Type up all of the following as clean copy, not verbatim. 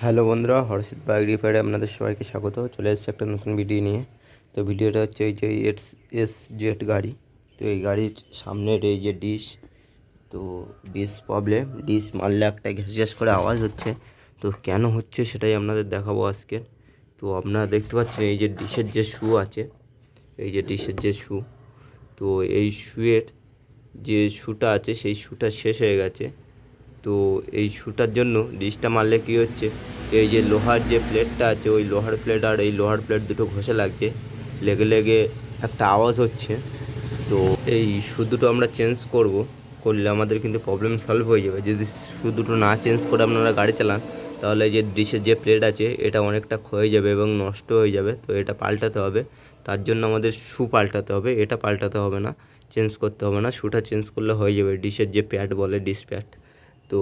Hello বন্ধুরা, হর্ষিত bike রিপেয়ারে আপনাদের সবাইকে স্বাগত। চলে এসেছে একটা নতুন ভিডিও নিয়ে। তো ভিডিওটা হচ্ছে এই যে এস জেড গাড়ি। তো এই গাড়ির সামনের এই যে ডিশ, তো ডিশ প্রবলেম, ডিশ মারলে একটা ঘ্যাস ঘ্যাস করে আওয়াজ হচ্ছে। তো কেন হচ্ছে সেটাই আপনাদের দেখাবো আজকে। তো আপনারা দেখতে পাচ্ছেন এই যে ডিশের যে শু আছে, এই যে ডিশের যে শু, তো এই শুয়ের যে শুটা আছে সেই শুটা শেষ হয়ে গেছে। তো এই শুটার জন্য ডিশটা মারলে কী হচ্ছে, এই যে লোহার যে প্লেটটা আছে ওই লোহার প্লেট আর এই লোহার প্লেট দুটো ঘষে লাগছে, লেগে লেগে একটা আওয়াজ হচ্ছে। তো এই শু দুটো আমরা চেঞ্জ করলে আমাদের কিন্তু প্রবলেম সলভ হয়ে যাবে। যদি শু দুটো না চেঞ্জ করে আপনারা গাড়ি চালান তাহলে যে ডিশের যে প্লেট আছে এটা অনেকটা ক্ষয়ে যাবে এবং নষ্ট হয়ে যাবে। তো এটা পাল্টাতে হবে, তার জন্য আমাদের শু পাল্টাতে হবে, এটা পাল্টাতে হবে না, চেঞ্জ করতে হবে না। শুটা চেঞ্জ করলে হয়ে যাবে, ডিশের যে প্যাড বলে ডিশ প্যাড। তো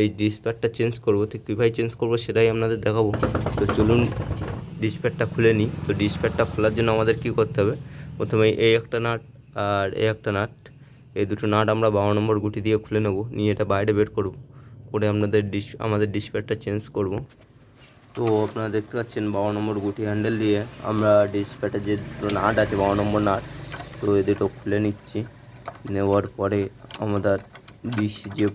এই ডিশ প্যাডটা চেঞ্জ করবো, তো কীভাবে চেঞ্জ করবো সেটাই আপনাদের দেখাবো। তো চলুন ডিশ প্যাডটা খুলে নিই। তো ডিশ প্যাডটা খোলার জন্য আমাদের কী করতে হবে, প্রথমে এই একটা নাট আর এই একটা নাট, এই দুটো নাট আমরা 12 নম্বর গুটি দিয়ে খুলে নেব, নিয়ে এটা বাইরে বের করব, করে আমাদের ডিশ প্যাডটা চেঞ্জ করব। তো আপনারা দেখতে পাচ্ছেন 12 নম্বর গুটি হ্যান্ডেল দিয়ে আমরা ডিশ প্যাডের যে দুটো নাট আছে 12 নম্বর নাট, তো এই দুটো খুলে নিচ্ছি। নেওয়ার পরে আমাদের ডিশ যে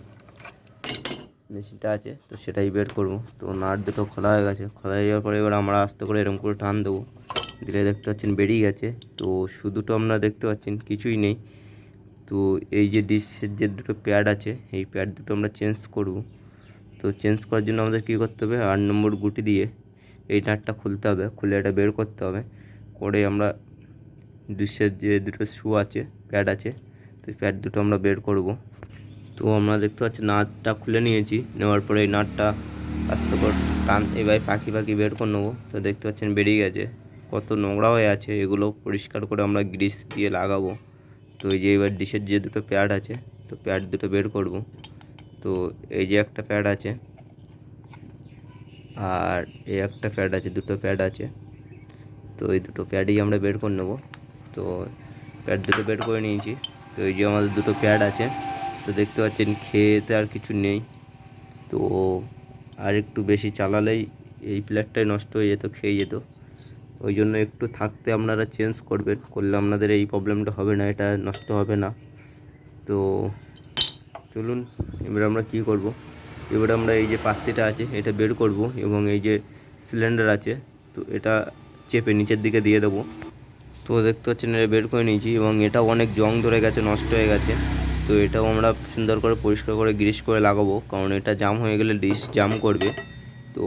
মেশিনটা আছে তো সেটাই বের করব। তো নাট দুটো খোলা হয়ে গেছে, খোলা হয়ে যাওয়ার পরে এবার আমরা আস্তে করে এরকম করে টান দেবো, দিলে দেখতে পাচ্ছেন বেরিয়ে গেছে। তো শুধুটো আপনারা দেখতে পাচ্ছেন কিছুই নেই। তো এই যে ডিশের যে দুটো প্যাড আছে এই প্যাড দুটো আমরা চেঞ্জ করব। তো চেঞ্জ করার জন্য আমাদের কী করতে হবে, 8 নম্বর গুটি দিয়ে এই নাটটা খুলতে হবে, খুলে এটা বের করতে হবে, করে আমরা ডিশের যে দুটো শু আছে প্যাড আছে তো প্যাড দুটো আমরা বের করব। তো আমরা দেখতে পাচ্ছি নাটটা খুলে নিয়েছি, নেওয়ার পরে এই নাটটা আস্তে করে টান এবার পাখি বের করে নেবো। তো দেখতে পাচ্ছেন বেরিয়ে গেছে, কত নোংরা হয়ে আছে, এগুলো পরিষ্কার করে আমরা গ্রিস দিয়ে লাগাবো। তো এই যে এবার ডিশের যে দুটো প্যাড আছে তো প্যাড দুটো বের করব। তো এই যে একটা প্যাড আছে আর এই একটা প্যাড আছে, দুটো প্যাড আছে। তো এই দুটো প্যাডই আমরা বের করে নেব। তো প্যাড দুটো বের করে নিয়েছি। তো এই যে আমাদের দুটো প্যাড আছে, তো দেখতে পাচ্ছেন খেতে আর কিছু নেই। তো আর একটু বেশি চালালেই এই প্লেটটাই নষ্ট হয়ে যেত, খেয়ে যেত। ওই জন্য একটু থাকতে আপনারা চেঞ্জ করবেন, করলে আপনাদের এই প্রবলেমটা হবে না, এটা নষ্ট হবে না। তো চলুন এবার আমরা কী করব, এবার আমরা এই যে পাত্তিটা আছে এটা বের করব এবং এই যে সিলিন্ডার আছে তো এটা চেপে নিচের দিকে দিয়ে দেবো। তো দেখতে পাচ্ছেন এটা বের করে নিয়েছি এবং এটা অনেক জং ধরে গেছে, নষ্ট হয়ে গেছে। তো এটাও আমরা সুন্দর করে পরিষ্কার করে গ্রিস করে লাগাবো, কারণ এটা জাম হয়ে গেলে ডিশ জাম করবে। তো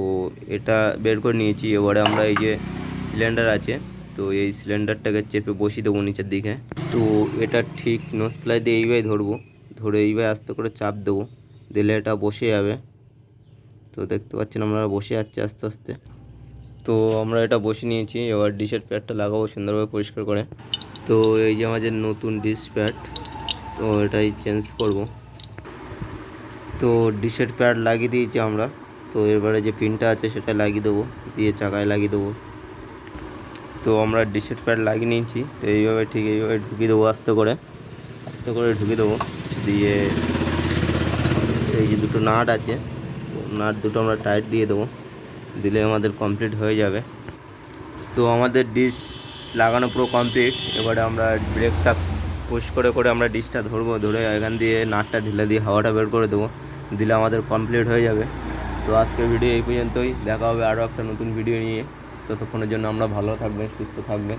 এটা বের করে নিয়েছি। এবারে আমরা এই যে সিলিন্ডার আছে তো এই সিলিন্ডারটাকে চেপে বসিয়ে দেবো নিচের দিকে। তো এটা ঠিক নোজ প্লাই দিয়ে এইভাবে ধরবো, ধরে এইভাবে আস্তে করে চাপ দেবো, দিলে এটা বসে যাবে। তো দেখতে পাচ্ছেন আমরা বসে যাচ্ছে আস্তে আস্তে। তো আমরা এটা বসে নিয়েছি, এবার ডিশের প্যাডটা লাগাবো সুন্দরভাবে পরিষ্কার করে। তো এই যে আমাদের নতুন ডিশ প্যাড, তো এটাই চেঞ্জ করব। তো ডিশের প্যাড লাগিয়ে দিয়েছি আমরা। তো এবারে যে পিনটা আছে সেটা লাগিয়ে দেবো, দিয়ে চাকায় লাগিয়ে দেবো। তো আমরা ডিশের প্যাড লাগিয়ে নিয়েছি। তো এইভাবে ঠিক এইভাবে ঢুকিয়ে দেবো, আস্তে করে ঢুকিয়ে দেবো। দিয়ে এই যে দুটো নাট আছে তো নাট দুটো আমরা টাইট দিয়ে দেবো, দিলে আমাদের কমপ্লিট হয়ে যাবে। তো আমাদের ডিশ লাগানো পুরো কমপ্লিট। এবারে আমরা ব্রেকটা পুশ করে আমরা ডিশটা ধরবো, ধরে এখান দিয়ে নাটটা ঢিলে দিয়ে হাওয়াটা বের করে দেবো, দিলে আমাদের কমপ্লিট হয়ে যাবে। তো আজকের ভিডিও এই পর্যন্তই, দেখা হবে আরও একটা নতুন ভিডিও নিয়ে। ততক্ষণের জন্য আমরা ভালো থাকবেন, সুস্থ থাকবেন।